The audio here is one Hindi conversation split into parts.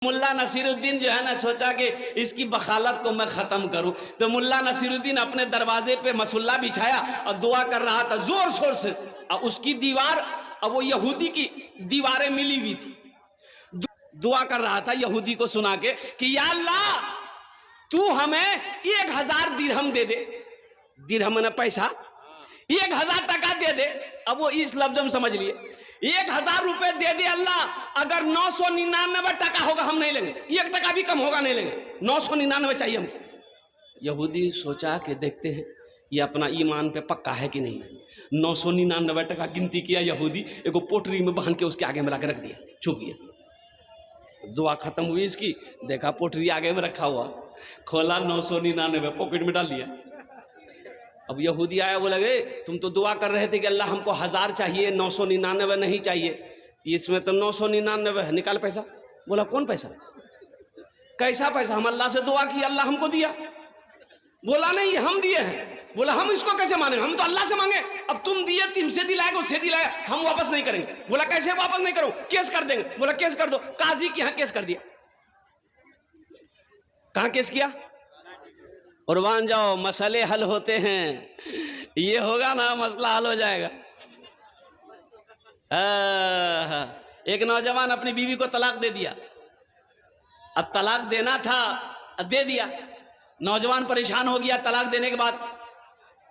मुल्ला नसीरुद्दीन जो है ना सोचा कि इसकी बखालत को मैं ख़त्म करूं, तो मुल्ला नसीरुद्दीन अपने दरवाजे पे मसल्ला बिछाया और दुआ कर रहा था जोर शोर से। और उसकी दीवार, अब वो यहूदी की दीवारें मिली हुई थी, दुआ कर रहा था यहूदी को सुना के कि या अल्लाह तू हमें 1000 दिरहम दे दे। दिरहम ना पैसा, 1000 टका दे दे। अब वो इस लफ्ज़ में समझ लिए 1000 रुपए दे दे अल्लाह, अगर 999 टका होगा हम नहीं लेंगे, 1 टका भी कम होगा नहीं लेंगे, 999 चाहिए हमको। यहूदी सोचा कि देखते हैं ये अपना ईमान पे पक्का है कि नहीं। 999 टका गिनती किया यहूदी, एगो पोटरी में बांध के उसके आगे में ला के रख दिया, छुप गया। दुआ खत्म हुई इसकी, देखा पोटरी आगे में रखा हुआ, खोला 999 पॉकेट में डाल लिया। अब यहूदी आया, बोला गए तुम तो दुआ कर रहे थे कि अल्लाह हमको 1000 चाहिए, 999 नहीं चाहिए, इसमें तो 999 है, निकाल पैसा। बोला कौन पैसा, कैसा पैसा, हम अल्लाह से दुआ की अल्लाह हमको दिया। बोला नहीं हम दिए हैं। बोला हम इसको कैसे माने, हम तो अल्लाह से मांगे, अब तुम दिए तुमसे दिलाएगा उससे दिलाया, हम वापस नहीं करेंगे। बोला कैसे वापस नहीं करो, केस कर देंगे। बोला केस कर दो, काजी के यहाँ केस कर दिया। कहाँ केस किया, कुर्बान जाओ, मसले हल होते हैं, ये होगा ना मसला हल हो जाएगा। एक नौजवान अपनी बीवी को तलाक दे दिया, अब तलाक देना था दे दिया। नौजवान परेशान हो गया तलाक देने के बाद,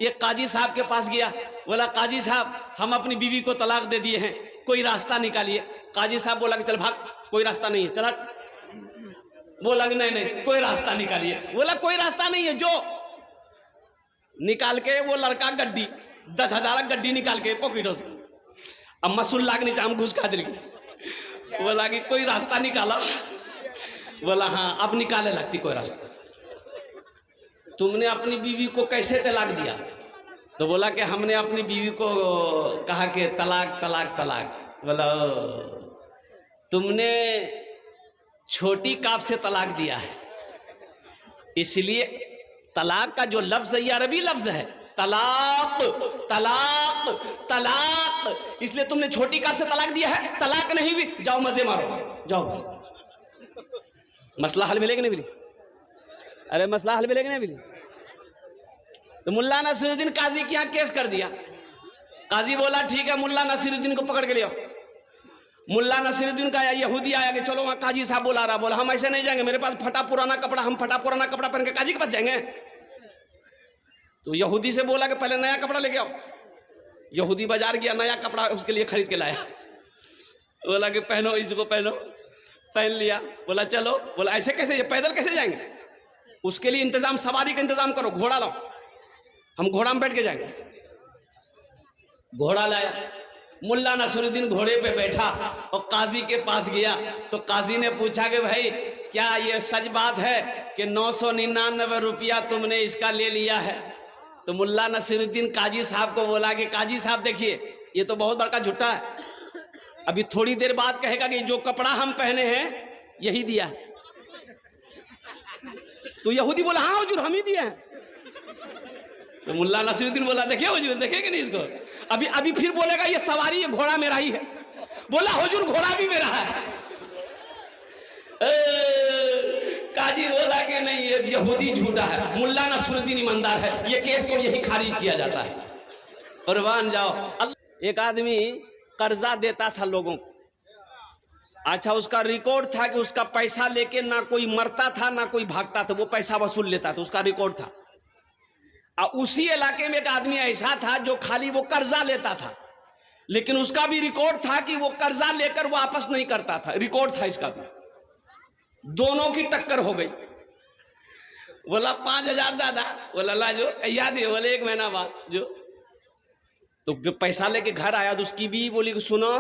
एक काजी साहब के पास गया, बोला काजी साहब हम अपनी बीवी को तलाक दे दिए हैं, कोई रास्ता निकालिए। काजी साहब बोला कि चल भाग, कोई रास्ता नहीं है, चला। बोला कि नहीं नहीं कोई रास्ता निकालिए। बोला कोई रास्ता नहीं है, जो निकाल के वो लड़का गड्डी 10,000 गड्डी निकाल के पॉकेटों से, अब मसुल्ला के नीचे हम घुस का दिल। बोला कि कोई रास्ता निकाला। बोला हाँ अब निकाले लगती कोई रास्ता। तुमने अपनी बीवी को कैसे तलाक दिया? तो बोला कि हमने अपनी बीवी को कहा कि तलाक तलाक तलाक। बोला तुमने छोटी काफ से तलाक दिया है, इसलिए तलाक का जो लफ्ज है ये अरबी लफ्ज है, तलाक तलाक तलाक, इसलिए तुमने छोटी काफ से तलाक दिया है। तलाक नहीं भी, जाओ मजे मारो, जाओ। मसला हल मिलेगा नहीं मिली? अरे मसला हल मिलेगा नहीं मिली? तो मुल्ला नसीरुद्दीन काजी के यहाँ केस कर दिया। काजी बोला ठीक है, मुल्ला नसीरुद्दीन को पकड़ के लिया। मुल्ला नसीरुद्दीन का यहूदी आया कि चलो वहाँ काजी साहब बुला रहा। बोला हम ऐसे नहीं जाएंगे, मेरे पास फटा पुराना कपड़ा, हम फटा पुराना कपड़ा पहन के काजी के पास जाएंगे। तो यहूदी से बोला कि पहले नया कपड़ा लेके आओ। यहूदी बाजार गया, नया कपड़ा उसके लिए खरीद के लाया। बोला कि पहनो, इसको पहनो, पहन लिया। बोला चलो। बोला ऐसे कैसे, ये पैदल कैसे जाएंगे? उसके लिए इंतजाम, सवारी का इंतजाम करो, घोड़ा लाओ, हम घोड़ा में बैठ के जाएंगे। घोड़ा लाया, मुल्ला नसीरुद्दीन घोड़े पे बैठा और काजी के पास गया। तो काजी ने पूछा कि भाई क्या ये सच बात है कि 999 रुपया तुमने इसका ले लिया है? तो मुल्ला नसीरुद्दीन काजी साहब को बोला कि काजी साहब देखिए ये तो बहुत बड़का झूठा है, अभी थोड़ी देर बाद कहेगा कि जो कपड़ा हम पहने हैं यही दिया है। तो यहूदी बोला हाँ हुजूर हम ही दिए हैं। तो मुल्ला नसीरुद्दीन बोला देखिए हुजूर, देखेंगे नहीं इसको, अभी अभी फिर बोलेगा ये सवारी, ये घोड़ा मेरा ही है। बोला हुजूर घोड़ा भी मेरा है। काजी बोला कि नहीं ये यहूदी झूठा है, मुल्ला नसीरुद्दीन ईमानदार है, ये केस को यही खारिज किया जाता है। कुर्बान जाओ। एक आदमी कर्जा देता था लोगों को, अच्छा उसका रिकॉर्ड था कि उसका पैसा लेके ना कोई मरता था ना कोई भागता था, वो पैसा वसूल लेता था, उसका रिकॉर्ड था। और उसी इलाके में एक आदमी ऐसा था जो खाली वो कर्जा लेता था, लेकिन उसका भी रिकॉर्ड था कि वो कर्जा लेकर वापस नहीं करता था, रिकॉर्ड था इसका भी। दोनों की टक्कर हो गई। बोला 5000 दादा। बोला ला जो याद है, बोले 1 महीना बाद जो। तो पैसा लेके घर आया तो उसकी भी बोली सुनो